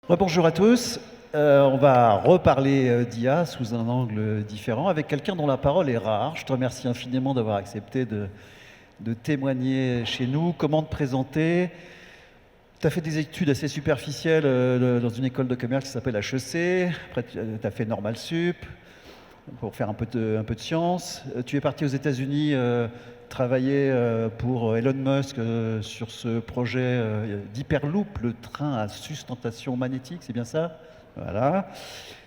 Bonjour à tous. On va reparler d'IA sous un angle différent avec quelqu'un dont la parole est rare. Je te remercie infiniment d'avoir accepté de témoigner chez nous. Comment te présenter? Tu as fait des études assez superficielles dans une école de commerce qui s'appelle HEC. Après, tu as fait Normal Sup pour faire un peu de science. Tu es parti aux États-Unis travailler pour Elon Musk sur ce projet d'Hyperloop, le train à sustentation magnétique, c'est bien ça? Voilà.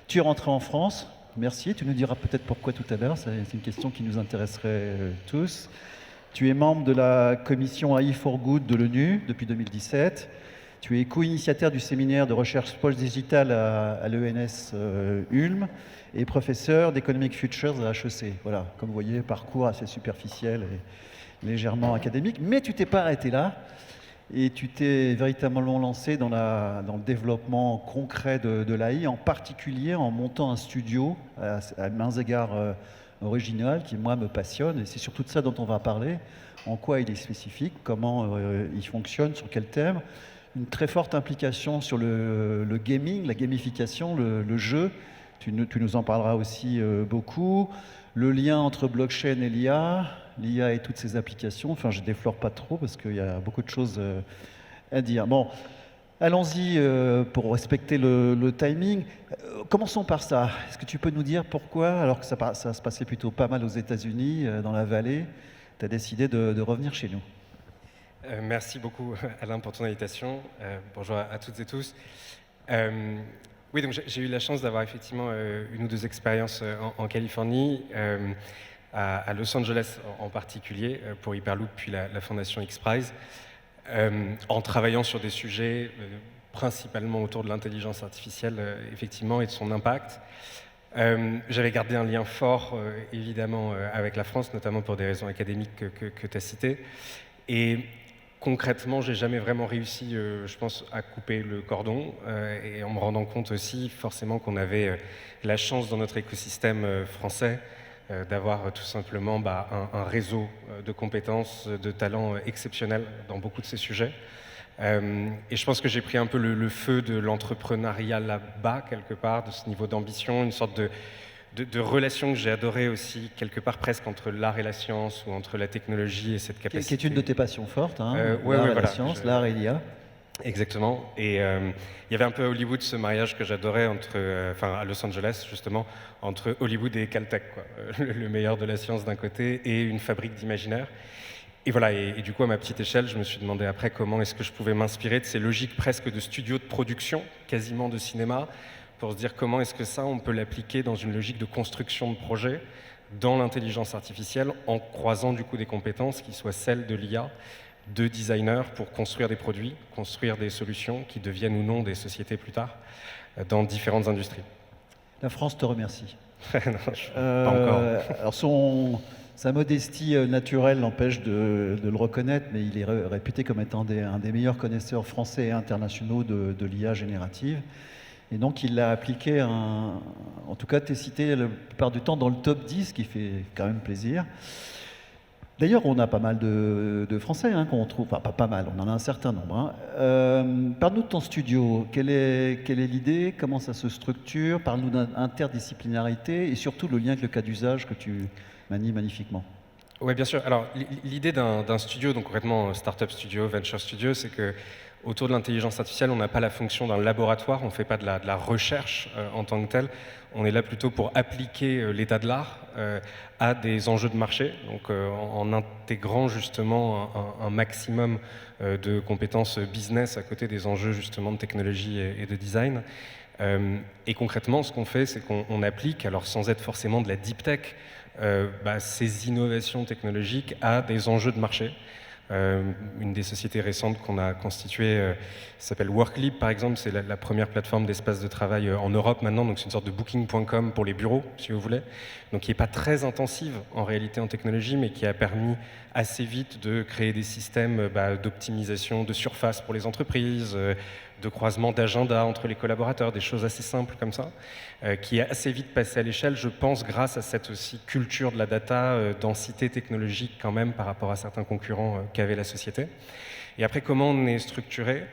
Tu es rentré en France. Merci. Tu nous diras peut-être pourquoi tout à l'heure. C'est une question qui nous intéresserait tous. Tu es membre de la commission AI for Good de l'ONU depuis 2017. Tu es co-initiateur du séminaire de recherche post-digitale à l'ENS Ulm et professeur d'Economic Futures à HEC. Voilà, comme vous voyez, parcours assez superficiel et légèrement académique. Mais tu t'es pas arrêté là et tu t'es véritablement lancé dans le développement concret de l'AI, en particulier en montant un studio à mains égards original qui, moi, me passionne. Et c'est surtout de ça dont on va parler. En quoi il est spécifique, comment il fonctionne, sur quel thème. Une très forte implication sur le gaming, la gamification, le jeu. Tu nous en parleras aussi beaucoup. Le lien entre blockchain et l'IA et toutes ses applications. Enfin, je déflore pas trop parce qu'il y a beaucoup de choses à dire. Bon, allons-y pour respecter le timing. Commençons par ça. Est-ce que tu peux nous dire pourquoi, alors que ça se passait plutôt pas mal aux États-Unis, dans la vallée, tu as décidé de revenir chez nous? Merci beaucoup Alain pour ton invitation. Bonjour à toutes et tous. Oui, donc j'ai eu la chance d'avoir effectivement une ou deux expériences en Californie, à Los Angeles en particulier, pour Hyperloop puis la fondation X-Prize, en travaillant sur des sujets principalement autour de l'intelligence artificielle, effectivement, et de son impact. J'avais gardé un lien fort, évidemment, avec la France, notamment pour des raisons académiques que tu as citées. Et concrètement, j'ai jamais vraiment réussi, je pense, à couper le cordon, et en me rendant compte aussi, forcément, qu'on avait la chance dans notre écosystème français d'avoir tout simplement un réseau de compétences, de talents exceptionnels dans beaucoup de ces sujets. Et je pense que j'ai pris un peu le feu de l'entrepreneuriat là-bas, quelque part, de ce niveau d'ambition, une sorte de relation que j'ai adorée aussi, quelque part presque entre l'art et la science, ou entre la technologie et cette capacité. Qui est une de tes passions fortes, hein, Ouais, l'art et voilà. la science, l'art et l'IA. Exactement. Et il y avait un peu à Hollywood ce mariage que j'adorais à Los Angeles justement, entre Hollywood et Caltech, quoi. Le meilleur de la science d'un côté et une fabrique d'imaginaire. Et voilà. Et du coup, à ma petite échelle, je me suis demandé après comment est-ce que je pouvais m'inspirer de ces logiques presque de studio de production, quasiment de cinéma, pour se dire comment est-ce que ça, on peut l'appliquer dans une logique de construction de projet, dans l'intelligence artificielle, en croisant du coup des compétences qui soient celles de l'IA, de designers pour construire des produits, construire des solutions qui deviennent ou non des sociétés plus tard, dans différentes industries. La France te remercie. Non, pas encore. Alors sa modestie naturelle l'empêche de le reconnaître, mais il est réputé comme étant un des meilleurs connaisseurs français et internationaux de l'IA générative. Et donc il l'a appliqué, en tout cas tu es cité la plupart du temps dans le top 10, ce qui fait quand même plaisir. D'ailleurs, on a pas mal de Français qu'on trouve, enfin pas mal, on en a un certain nombre. Parle-nous de ton studio, quelle est l'idée, comment ça se structure, parle-nous d'interdisciplinarité et surtout le lien avec le cas d'usage que tu manies magnifiquement. Oui, bien sûr. Alors, l'idée d'un studio, donc concrètement startup studio, venture studio, c'est que autour de l'intelligence artificielle, on n'a pas la fonction d'un laboratoire, on ne fait pas de la recherche en tant que telle. On est là plutôt pour appliquer l'état de l'art à des enjeux de marché, donc en intégrant justement un maximum de compétences business à côté des enjeux justement de technologie et de design. Et concrètement, ce qu'on fait, c'est qu'on applique, alors sans être forcément de la deep tech, ces innovations technologiques à des enjeux de marché. Une des sociétés récentes qu'on a constituées s'appelle Worklib, par exemple. C'est la première plateforme d'espace de travail en Europe maintenant. Donc c'est une sorte de booking.com pour les bureaux, si vous voulez. Donc qui n'est pas très intensive en réalité en technologie, mais qui a permis assez vite de créer des systèmes d'optimisation de surface pour les entreprises, de croisement d'agenda entre les collaborateurs, des choses assez simples comme ça, qui est assez vite passé à l'échelle, je pense, grâce à cette aussi culture de la data, densité technologique quand même par rapport à certains concurrents qu'avait la société. Et après, comment on est structuré ?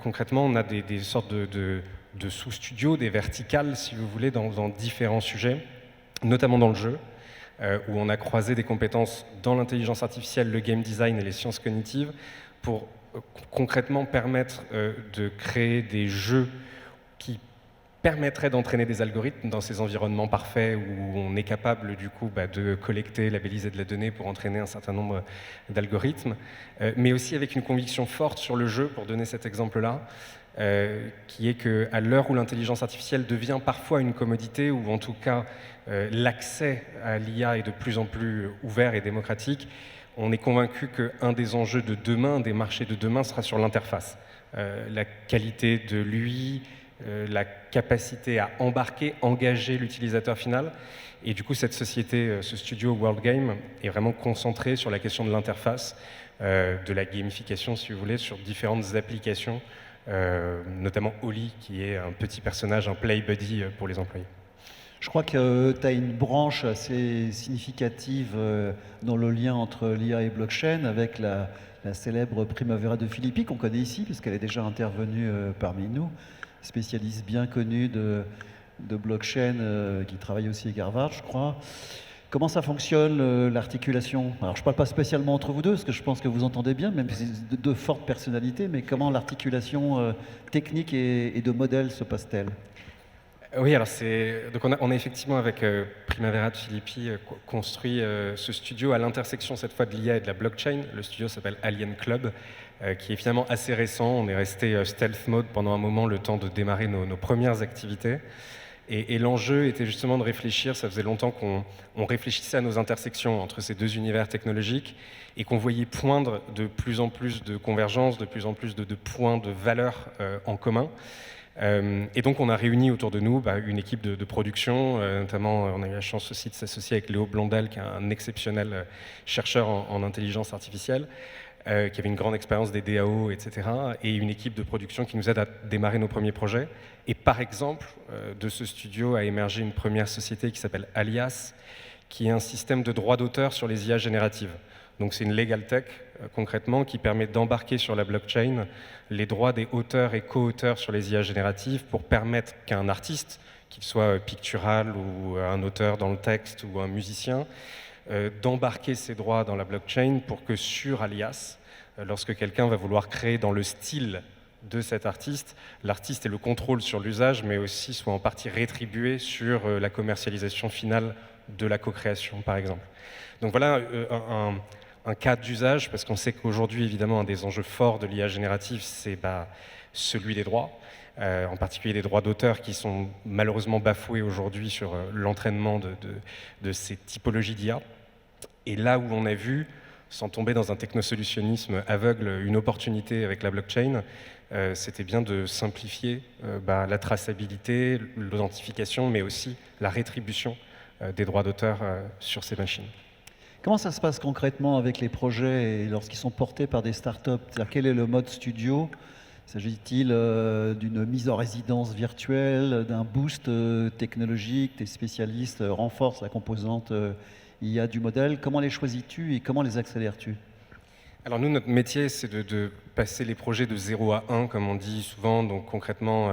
Concrètement, on a des sortes de sous-studios, des verticales, si vous voulez, dans différents sujets, notamment dans le jeu, où on a croisé des compétences dans l'intelligence artificielle, le game design et les sciences cognitives pour concrètement permettre de créer des jeux qui permettraient d'entraîner des algorithmes dans ces environnements parfaits où on est capable du coup de collecter, labelliser de la donnée pour entraîner un certain nombre d'algorithmes, mais aussi avec une conviction forte sur le jeu, pour donner cet exemple-là, qui est qu'à l'heure où l'intelligence artificielle devient parfois une commodité, ou en tout cas l'accès à l'IA est de plus en plus ouvert et démocratique, on est convaincu qu'un des enjeux de demain, des marchés de demain, sera sur l'interface. La qualité de l'UI, la capacité à embarquer, engager l'utilisateur final. Et du coup, cette société, ce studio World Game, est vraiment concentré sur la question de l'interface, de la gamification, si vous voulez, sur différentes applications, notamment Oli, qui est un petit personnage, un play buddy pour les employés. Je crois que tu as une branche assez significative dans le lien entre l'IA et blockchain avec la célèbre Primavera de Filippi qu'on connaît ici, puisqu'elle est déjà intervenue parmi nous, spécialiste bien connue de blockchain qui travaille aussi à Harvard, je crois. Comment ça fonctionne l'articulation? Alors je ne parle pas spécialement entre vous deux, parce que je pense que vous entendez bien, même si c'est de fortes personnalités, mais comment l'articulation technique et de modèles se passe-t-elle? Oui, alors donc on a effectivement avec Primavera de Filippi construit ce studio à l'intersection cette fois de l'IA et de la blockchain. Le studio s'appelle Alien Club, qui est finalement assez récent. On est resté stealth mode pendant un moment, le temps de démarrer nos premières activités. Et l'enjeu était justement de réfléchir, ça faisait longtemps qu'on réfléchissait à nos intersections entre ces deux univers technologiques et qu'on voyait poindre de plus en plus de convergences, de plus en plus de points de valeur en commun. Et donc on a réuni autour de nous une équipe de production, notamment on a eu la chance aussi de s'associer avec Léo Blondel, qui est un exceptionnel chercheur en intelligence artificielle, qui avait une grande expérience des DAO, etc. Et une équipe de production qui nous aide à démarrer nos premiers projets. Et par exemple, de ce studio a émergé une première société qui s'appelle Alias, qui est un système de droit d'auteur sur les IA génératives. Donc c'est une legal tech, concrètement, qui permet d'embarquer sur la blockchain les droits des auteurs et co-auteurs sur les IA génératives pour permettre qu'un artiste, qu'il soit pictural ou un auteur dans le texte ou un musicien, d'embarquer ses droits dans la blockchain pour que sur Alias, lorsque quelqu'un va vouloir créer dans le style de cet artiste, l'artiste ait le contrôle sur l'usage, mais aussi soit en partie rétribué sur la commercialisation finale de la co-création, par exemple. Donc voilà un cas d'usage, parce qu'on sait qu'aujourd'hui, évidemment, un des enjeux forts de l'IA générative, c'est celui des droits, en particulier des droits d'auteur qui sont malheureusement bafoués aujourd'hui sur l'entraînement de ces typologies d'IA. Et là où on a vu, sans tomber dans un technosolutionnisme aveugle, une opportunité avec la blockchain, c'était bien de simplifier la traçabilité, l'identification, mais aussi la rétribution des droits d'auteur sur ces machines. Comment ça se passe concrètement avec les projets et lorsqu'ils sont portés par des startups? C'est-à-dire, quel est le mode studio? S'agit-il d'une mise en résidence virtuelle, d'un boost technologique? Tes spécialistes renforcent la composante IA du modèle. Comment les choisis-tu et comment les accélères-tu? Alors nous, notre métier, c'est de passer les projets de 0 à 1, comme on dit souvent, donc concrètement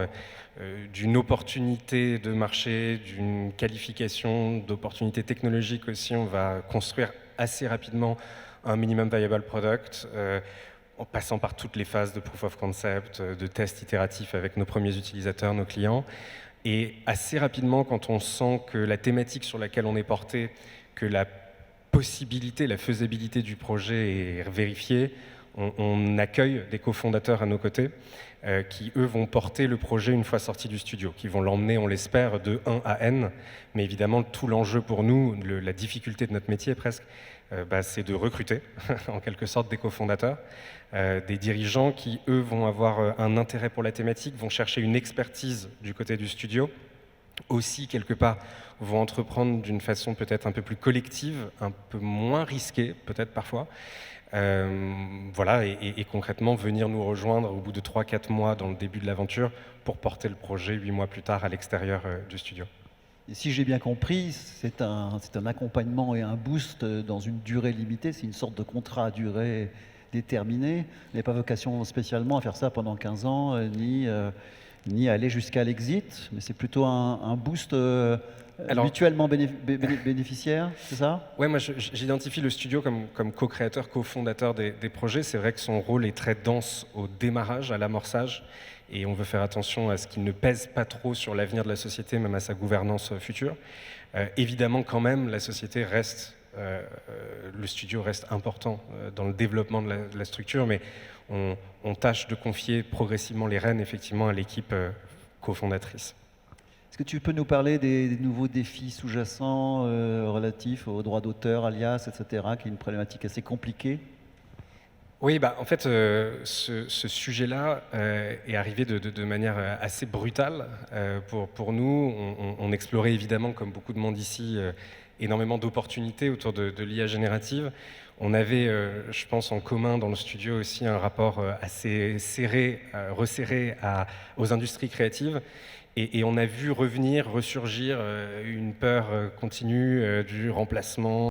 d'une opportunité de marché, d'une qualification, d'opportunité technologique aussi. On va construire assez rapidement un minimum viable product, en passant par toutes les phases de proof of concept, de tests itératifs avec nos premiers utilisateurs, nos clients. Et assez rapidement, quand on sent que la thématique sur laquelle on est porté, que la possibilité, la faisabilité du projet est vérifiée, on accueille des cofondateurs à nos côtés qui, eux, vont porter le projet une fois sorti du studio, qui vont l'emmener, on l'espère, de 1 à N. Mais évidemment, tout l'enjeu pour nous, la difficulté de notre métier presque, c'est de recruter, en quelque sorte, des cofondateurs, des dirigeants qui, eux, vont avoir un intérêt pour la thématique, vont chercher une expertise du côté du studio, aussi, quelque part, vont entreprendre d'une façon peut-être un peu plus collective, un peu moins risquée, peut-être parfois. Voilà, et concrètement, venir nous rejoindre au bout de 3-4 mois dans le début de l'aventure pour porter le projet 8 mois plus tard à l'extérieur du studio. Et si j'ai bien compris, c'est un accompagnement et un boost dans une durée limitée, c'est une sorte de contrat à durée déterminé. Vous n'avez pas vocation spécialement à faire ça pendant 15 ans, ni à aller jusqu'à l'exit, mais c'est plutôt un boost mutuellement bénéficiaire, c'est ça? Ouais, moi j'identifie le studio comme co-créateur, co-fondateur des projets. C'est vrai que son rôle est très dense au démarrage, à l'amorçage, et on veut faire attention à ce qu'il ne pèse pas trop sur l'avenir de la société, même à sa gouvernance future. Évidemment, quand même, la société reste, le studio reste important dans le développement de la structure, mais on tâche de confier progressivement les rênes effectivement à l'équipe cofondatrice. Est-ce que tu peux nous parler des nouveaux défis sous-jacents relatifs aux droits d'auteur, alias, etc., qui est une problématique assez compliquée? Oui, bah, en fait, ce sujet-là est arrivé de manière assez brutale pour nous. On explorait évidemment, comme beaucoup de monde ici, énormément d'opportunités autour de l'IA générative. On avait, je pense, en commun dans le studio aussi un rapport assez serré, resserré aux industries créatives. Et on a vu ressurgir une peur continue du remplacement,